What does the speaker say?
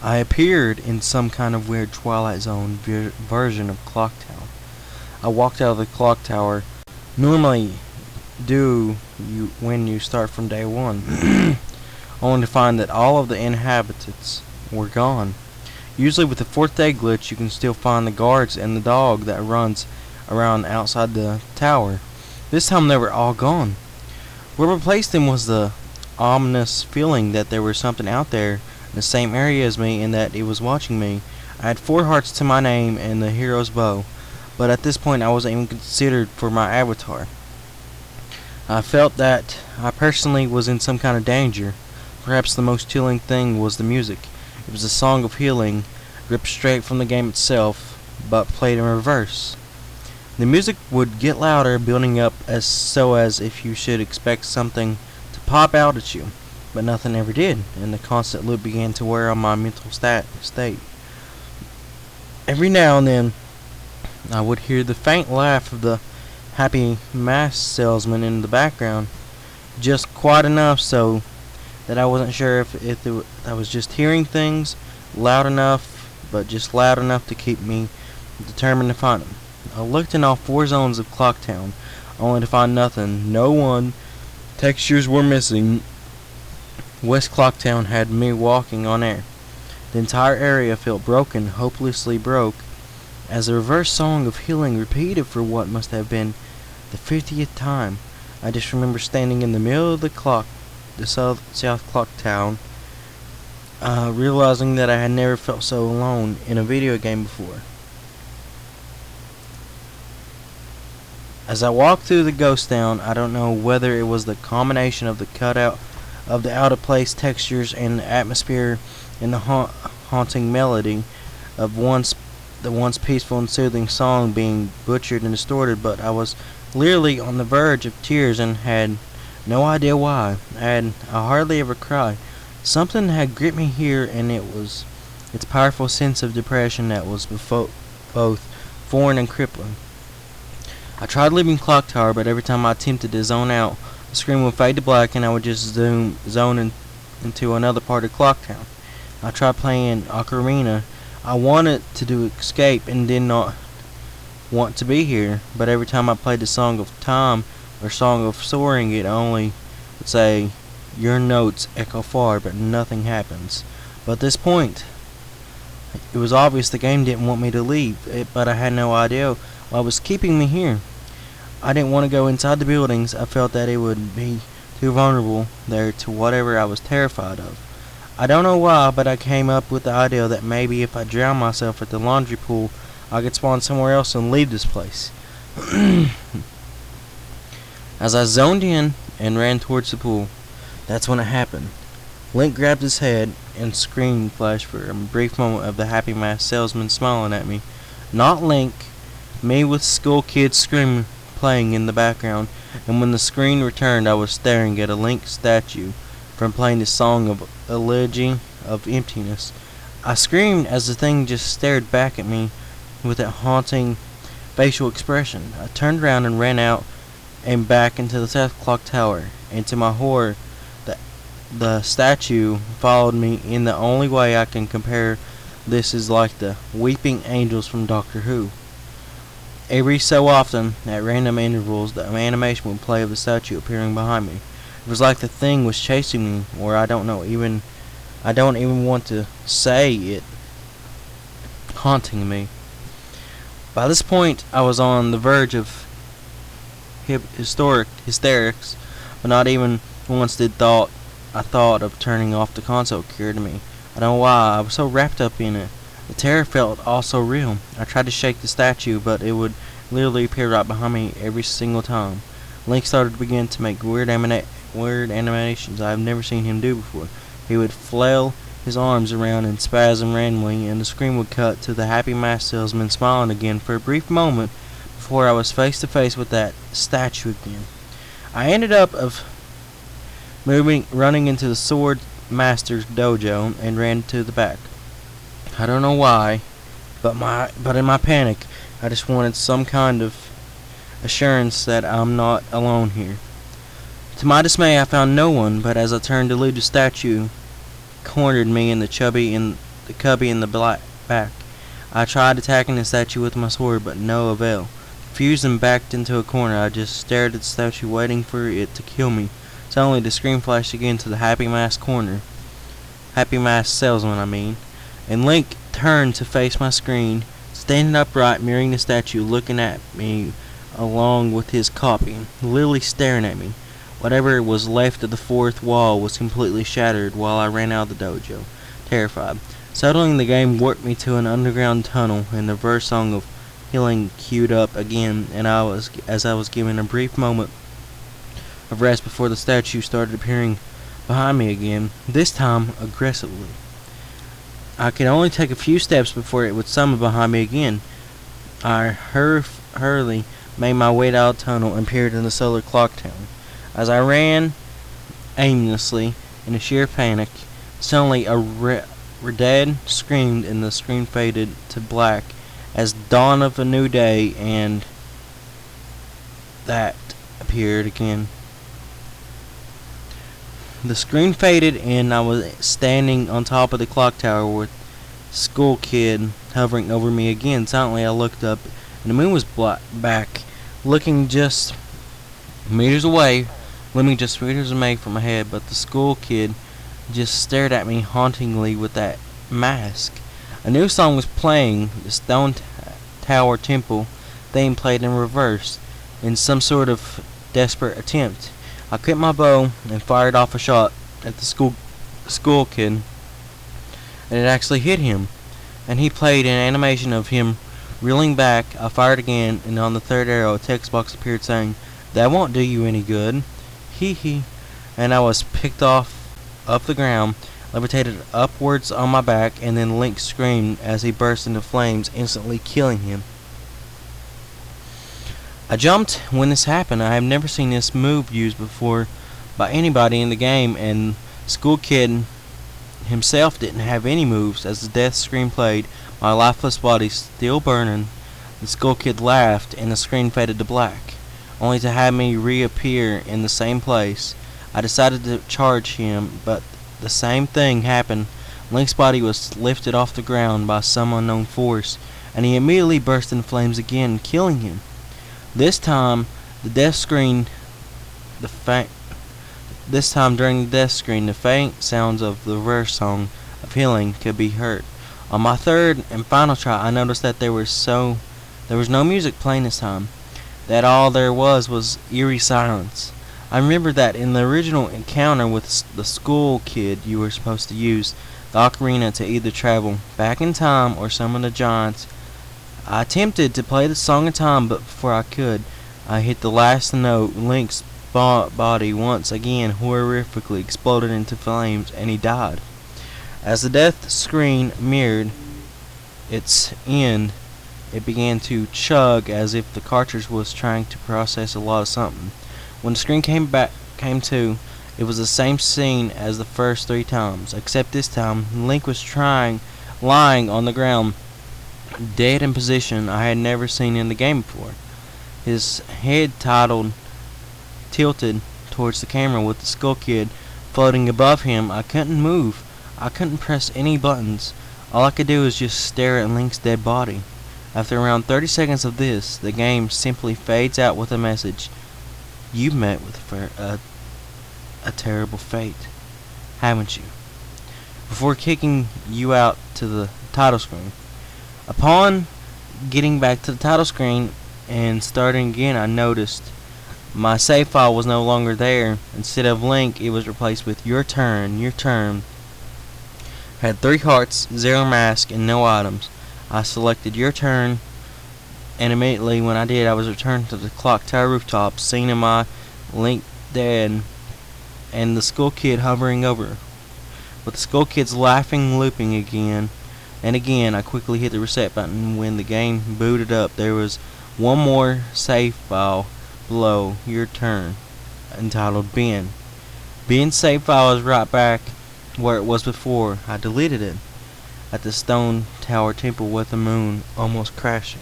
I appeared in some kind of weird Twilight Zone version of Clock Town. I walked out of the clock tower, normally do you when you start from day one, only to find that all of the inhabitants were gone. Usually with the fourth day glitch you can still find the guards and the dog that runs around outside the tower. This time they were all gone. What replaced them was the ominous feeling that there was something out there in the same area as me and that it was watching me. I had 4 hearts to my name and the hero's bow, but at this point I wasn't even considered for my avatar. I felt that I personally was in some kind of danger. Perhaps the most chilling thing was the music. It was a song of healing, ripped straight from the game itself, but played in reverse. The music would get louder, building up as if you should expect something to pop out at you, but nothing ever did, and the constant loop began to wear on my mental state. Every now and then, I would hear the faint laugh of the happy mask salesman in the background, just quiet enough so that I wasn't sure if I was just hearing things loud enough, but just loud enough to keep me determined to find them. I looked in all 4 zones of Clocktown, only to find nothing. No one. Textures were missing. West Clocktown had me walking on air. The entire area felt broken, hopelessly broke, as the reverse song of healing repeated for what must have been the 50th time. I just remember standing in the middle of the South Clocktown, realizing that I had never felt so alone in a video game before. As I walked through the ghost town, I don't know whether it was the combination of the cutout of the out-of-place textures and the atmosphere and the haunting melody of the once peaceful and soothing song being butchered and distorted, but I was literally on the verge of tears and had no idea why. I hardly ever cry. Something had gripped me here, and it was its powerful sense of depression that was both foreign and crippling. I tried leaving Clock Tower, but every time I attempted to zone out, the screen would fade to black and I would just zone into another part of Clock Town. I tried playing Ocarina. I wanted to do escape and did not want to be here, but every time I played the Song of Time or Song of Soaring, it only would say, "Your notes echo far, but nothing happens." But at this point, it was obvious the game didn't want me to leave, but I had no idea what was keeping me here. I didn't want to go inside the buildings. I felt that it would be too vulnerable there to whatever I was terrified of. I don't know why, but I came up with the idea that maybe if I drowned myself at the laundry pool, I could spawn somewhere else and leave this place. As I zoned in and ran towards the pool, that's when it happened. Link grabbed his head and screen flashed for a brief moment of the happy masked salesman smiling at me. Not Link, me with school kids screaming playing in the background, and when the screen returned I was staring at a Link statue from playing the song of Elegy of Emptiness. I screamed as the thing just stared back at me with that haunting facial expression. I turned around and ran out and back into the South Clock Tower, and to my horror, the statue followed me in the only way I can compare this is like the weeping angels from Doctor Who. Every so often, at random intervals, the animation would play of the statue appearing behind me. It was like the thing was chasing me, or I don't even want to say it, haunting me. By this point, I was on the verge of hysterics, but not even once did I thought of turning off the console occur to me. I don't know why, I was so wrapped up in it. The terror felt also real. I tried to shake the statue, but it would literally appear right behind me every single time. Link started to begin to make weird animations I have never seen him do before. He would flail his arms around and spasm randomly, and the screen would cut to the happy mask salesman smiling again for a brief moment before I was face to face with that statue again. I ended up running into the Sword Master's dojo and ran to the back. I don't know why, but in my panic, I just wanted some kind of assurance that I'm not alone here. To my dismay, I found no one, but as I turned to leave, the statue cornered me in the the cubby in the back. I tried attacking the statue with my sword, but no avail. Confused and backed into a corner, I just stared at the statue, waiting for it to kill me. Suddenly, the screen flashed again to the Happy Mask corner. Happy Mask salesman, I mean. And Link turned to face my screen, standing upright, mirroring the statue, looking at me along with his copy, literally staring at me. Whatever was left of the fourth wall was completely shattered while I ran out of the dojo, terrified. Settling the game warped me to an underground tunnel, and the verse song of healing queued up again, and as I was given a brief moment of rest before the statue started appearing behind me again, this time aggressively. I could only take a few steps before it would summon behind me again. I hurriedly made my way out of the tunnel and peered into Solar Clock Town. As I ran aimlessly in a sheer panic, suddenly a dead screamed, and the screen faded to black as dawn of a new day, and that appeared again. The screen faded, and I was standing on top of the clock tower with School Kid hovering over me again. Silently, I looked up, and the moon was back, looking just meters away, looming just meters away from my head. But the School Kid just stared at me hauntingly with that mask. A new song was playing, the Stone Tower Temple theme played in reverse, in some sort of desperate attempt. I cut my bow and fired off a shot at the school kid, and it actually hit him. And he played an animation of him reeling back. I fired again, and on the third arrow, a text box appeared saying, "That won't do you any good. Hee hee." And I was picked off the ground, levitated upwards on my back, and then Link screamed as he burst into flames, instantly killing him. I jumped when this happened. I have never seen this move used before by anybody in the game, and School Kid himself didn't have any moves. As the death scream played, my lifeless body still burning, the School Kid laughed and the screen faded to black, only to have me reappear in the same place. I decided to charge him, but the same thing happened. Link's body was lifted off the ground by some unknown force, and he immediately burst into flames again, killing him. This time, during the death screen, the faint sounds of the verse song of healing could be heard. On my third and final try, I noticed that there was no music playing this time. That all there was eerie silence. I remember that in the original encounter with the School Kid, you were supposed to use the ocarina to either travel back in time or summon the giants. I attempted to play the Song of Time, but before I could, I hit the last note. Link's body once again horrifically exploded into flames, and he died. As the death screen mirrored its end, it began to chug as if the cartridge was trying to process a lot of something. When the screen came to, it was the same scene as the first 3 times, except this time Link was lying on the ground, dead in position I had never seen in the game before. His head tilted towards the camera with the Skull Kid floating above him. I couldn't move. I couldn't press any buttons. All I could do was just stare at Link's dead body. After around 30 seconds of this, the game simply fades out with a message. You've met with a terrible fate, haven't you? Before kicking you out to the title screen. Upon getting back to the title screen and starting again, I noticed my save file was no longer there. Instead of Link, it was replaced with your turn. Had 3 hearts, 0 mask, and no items. I selected your turn, and immediately when I did, I was returned to the clock tower rooftop, seeing my Link dead and the Skull Kid hovering over. With the Skull Kid's laughing looping again and again, I quickly hit the reset button. When the game booted up, there was one more save file below your turn, entitled Ben. Ben's save file is right back where it was before. I deleted it at the Stone Tower Temple with the moon almost crashing.